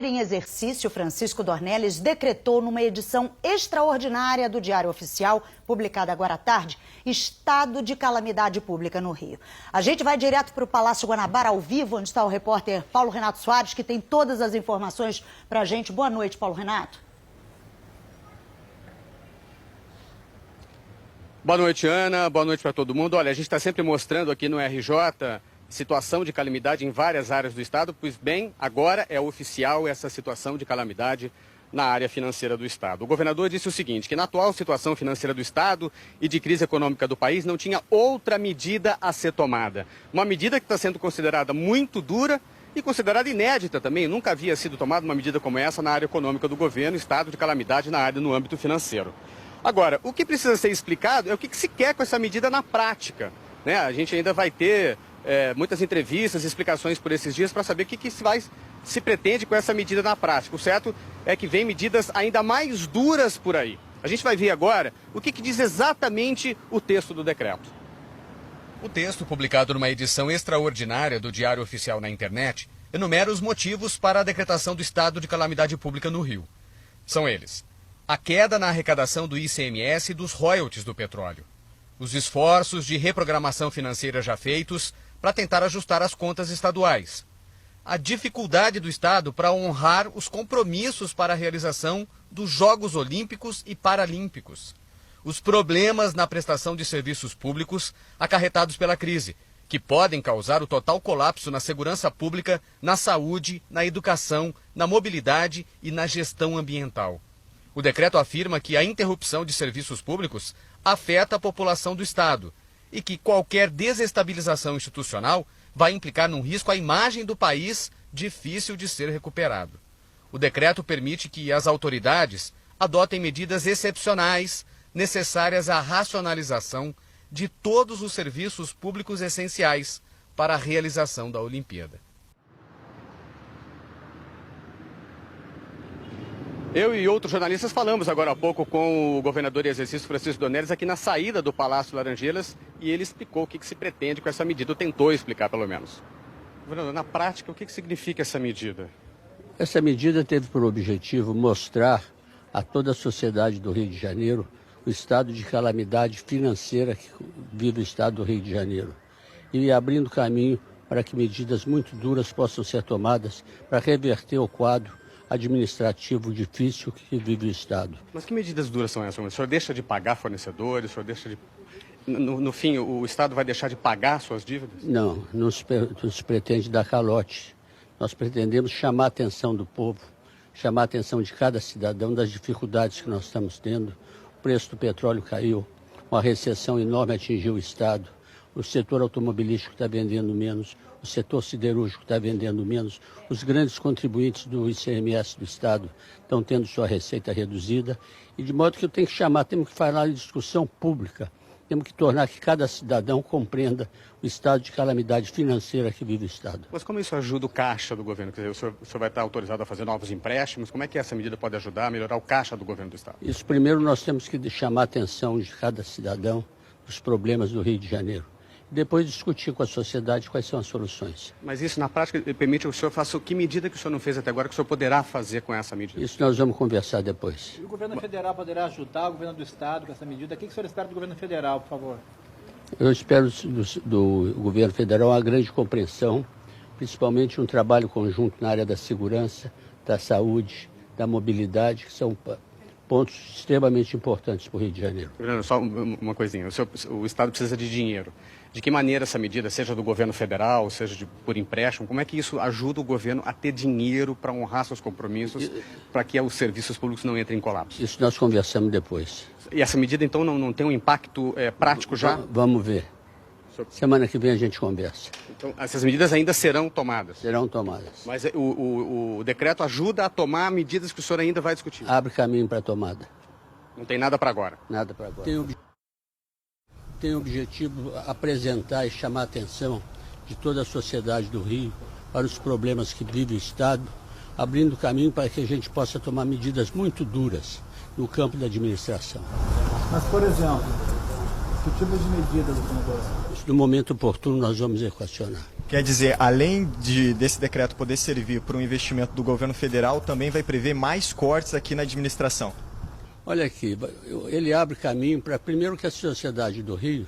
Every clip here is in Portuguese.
Em exercício, Francisco Dornelles decretou numa edição extraordinária do Diário Oficial, publicada agora à tarde, estado de calamidade pública no Rio. A gente vai direto para o Palácio Guanabara, ao vivo, onde está o repórter Paulo Renato Soares, que tem todas as informações para a gente. Boa noite, Paulo Renato. Boa noite, Ana. Boa noite para todo mundo. Olha, a gente está sempre mostrando aqui no RJ situação de calamidade em várias áreas do estado, pois bem, agora é oficial essa situação de calamidade na área financeira do estado. O governador disse o seguinte, que na atual situação financeira do estado e de crise econômica do país não tinha outra medida a ser tomada. Uma medida que está sendo considerada muito dura e considerada inédita também. Nunca havia sido tomada uma medida como essa na área econômica do governo, estado de calamidade na área no âmbito financeiro. Agora, o que precisa ser explicado é o que se quer com essa medida na prática, né? A gente ainda vai ter muitas entrevistas, explicações por esses dias para saber o que se pretende com essa medida na prática. O certo é que vem medidas ainda mais duras por aí. A gente vai ver agora o que diz exatamente o texto do decreto. O texto, publicado numa edição extraordinária do Diário Oficial na internet, enumera os motivos para a decretação do estado de calamidade pública no Rio. São eles: a queda na arrecadação do ICMS e dos royalties do petróleo, os esforços de reprogramação financeira já feitos para tentar ajustar as contas estaduais, a dificuldade do Estado para honrar os compromissos para a realização dos Jogos Olímpicos e Paralímpicos, os problemas na prestação de serviços públicos acarretados pela crise, que podem causar o total colapso na segurança pública, na saúde, na educação, na mobilidade e na gestão ambiental. O decreto afirma que a interrupção de serviços públicos afeta a população do Estado e que qualquer desestabilização institucional vai implicar num risco à imagem do país difícil de ser recuperado. O decreto permite que as autoridades adotem medidas excepcionais necessárias à racionalização de todos os serviços públicos essenciais para a realização da Olimpíada. Eu e outros jornalistas falamos agora há pouco com o governador em exercício, Francisco Dornelles, aqui na saída do Palácio Laranjeiras, e ele explicou o que se pretende com essa medida, ou tentou explicar pelo menos. Governador, na prática, o que significa essa medida? Essa medida teve por objetivo mostrar a toda a sociedade do Rio de Janeiro o estado de calamidade financeira que vive o estado do Rio de Janeiro e abrindo caminho para que medidas muito duras possam ser tomadas para reverter o quadro administrativo difícil que vive o Estado. Mas que medidas duras são essas? O senhor deixa de pagar fornecedores? O senhor deixa de... No fim, o Estado vai deixar de pagar suas dívidas? Não se pretende dar calote. Nós pretendemos chamar a atenção do povo, chamar a atenção de cada cidadão das dificuldades que nós estamos tendo. O preço do petróleo caiu, uma recessão enorme atingiu o Estado, o setor automobilístico está vendendo menos, o setor siderúrgico está vendendo menos, os grandes contribuintes do ICMS do Estado estão tendo sua receita reduzida, e de modo que eu tenho que chamar, temos que falar em discussão pública, temos que tornar que cada cidadão compreenda o estado de calamidade financeira que vive o Estado. Mas como isso ajuda o caixa do governo? Quer dizer, o senhor vai estar autorizado a fazer novos empréstimos? Como é que essa medida pode ajudar a melhorar o caixa do governo do Estado? Isso, primeiro, nós temos que chamar a atenção de cada cidadão dos problemas do Rio de Janeiro. Depois discutir com a sociedade quais são as soluções. Mas isso, na prática, permite que o senhor faça que medida que o senhor não fez até agora que o senhor poderá fazer com essa medida? Isso nós vamos conversar depois. E o governo federal poderá ajudar o governo do Estado com essa medida? O que o senhor espera do governo federal, por favor? Eu espero do governo federal uma grande compreensão, principalmente um trabalho conjunto na área da segurança, da saúde, da mobilidade, que são pontos extremamente importantes para o Rio de Janeiro. Só uma coisinha, o Estado precisa de dinheiro. De que maneira essa medida, seja do governo federal, seja por empréstimo, como é que isso ajuda o governo a ter dinheiro para honrar seus compromissos, para que os serviços públicos não entrem em colapso? Isso nós conversamos depois. E essa medida, então, não tem um impacto prático já? Vamos ver. Semana que vem a gente conversa. Então, essas medidas ainda serão tomadas? Serão tomadas. Mas o decreto ajuda a tomar medidas que o senhor ainda vai discutir? Abre caminho para a tomada. Não tem nada para agora? Nada para agora. Tem o objetivo apresentar e chamar a atenção de toda a sociedade do Rio para os problemas que vive o Estado, abrindo caminho para que a gente possa tomar medidas muito duras no campo da administração. Mas, por exemplo, que tipo de medidas, governador? No momento oportuno nós vamos equacionar. Quer dizer, além desse decreto poder servir para um investimento do governo federal, também vai prever mais cortes aqui na administração. Olha aqui, ele abre caminho para, primeiro, que a sociedade do Rio,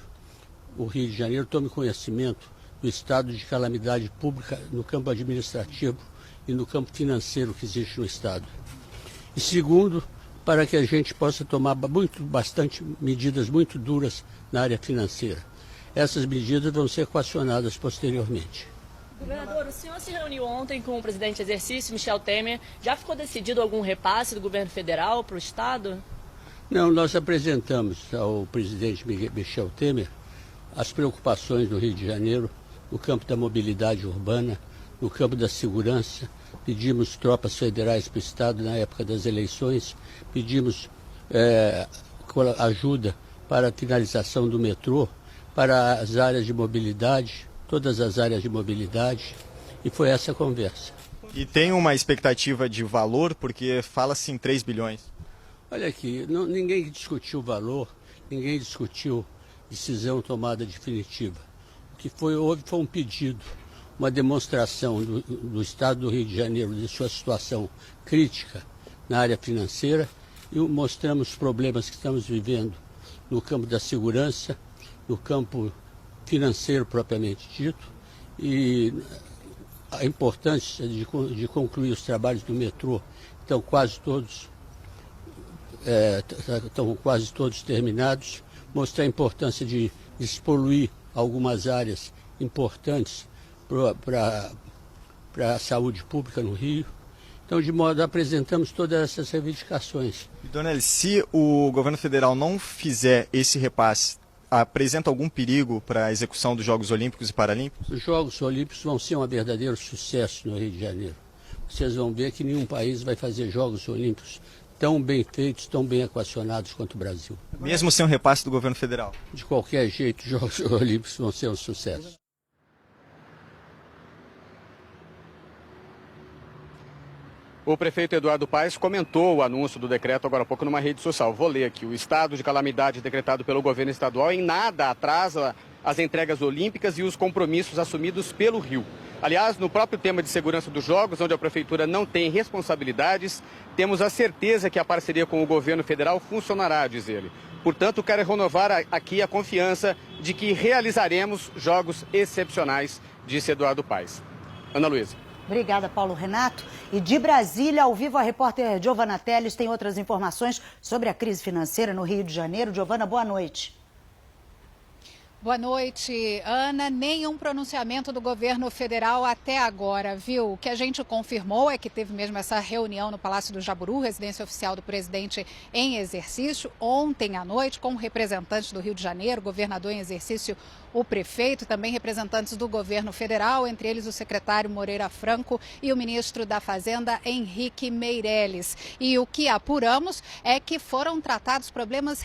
o Rio de Janeiro, tome conhecimento do estado de calamidade pública no campo administrativo e no campo financeiro que existe no estado. E segundo, para que a gente possa tomar bastante medidas muito duras na área financeira. Essas medidas vão ser equacionadas posteriormente. Governador, o senhor se reuniu ontem com o presidente em exercício, Michel Temer. Já ficou decidido algum repasse do governo federal para o Estado? Não, nós apresentamos ao presidente Michel Temer as preocupações do Rio de Janeiro no campo da mobilidade urbana, no campo da segurança. Pedimos tropas federais para o Estado na época das eleições, pedimos ajuda para a finalização do metrô, para as áreas de mobilidade, todas as áreas de mobilidade, e foi essa a conversa. E tem uma expectativa de valor, porque fala-se em 3 bilhões. Olha aqui, ninguém discutiu o valor, ninguém discutiu decisão tomada definitiva. O que houve foi um pedido, uma demonstração do Estado do Rio de Janeiro de sua situação crítica na área financeira, e mostramos os problemas que estamos vivendo no campo da segurança, no campo financeiro propriamente dito, e a importância de concluir os trabalhos do metrô. Estão quase todos terminados. Mostrar a importância de despoluir algumas áreas importantes para a saúde pública no Rio. Então, de modo, apresentamos todas essas reivindicações. Donelli, se o governo federal não fizer esse repasse, apresenta algum perigo para a execução dos Jogos Olímpicos e Paralímpicos? Os Jogos Olímpicos vão ser um verdadeiro sucesso no Rio de Janeiro. Vocês vão ver que nenhum país vai fazer Jogos Olímpicos tão bem feitos, tão bem equacionados quanto o Brasil. Mesmo sem um repasse do governo federal? De qualquer jeito, os Jogos Olímpicos vão ser um sucesso. O prefeito Eduardo Paes comentou o anúncio do decreto agora há pouco numa rede social. Vou ler aqui. O estado de calamidade decretado pelo governo estadual em nada atrasa as entregas olímpicas e os compromissos assumidos pelo Rio. Aliás, no próprio tema de segurança dos Jogos, onde a prefeitura não tem responsabilidades, temos a certeza que a parceria com o governo federal funcionará, diz ele. Portanto, quero renovar aqui a confiança de que realizaremos jogos excepcionais, disse Eduardo Paes. Ana Luísa. Obrigada, Paulo Renato. E de Brasília, ao vivo, a repórter Giovana Teles tem outras informações sobre a crise financeira no Rio de Janeiro. Giovana, boa noite. Boa noite, Ana. Nenhum pronunciamento do governo federal até agora, viu? O que a gente confirmou é que teve mesmo essa reunião no Palácio do Jaburu, residência oficial do presidente em exercício, ontem à noite, com representantes do Rio de Janeiro, governador em exercício, o prefeito, também representantes do governo federal, entre eles o secretário Moreira Franco e o ministro da Fazenda, Henrique Meirelles. E o que apuramos é que foram tratados problemas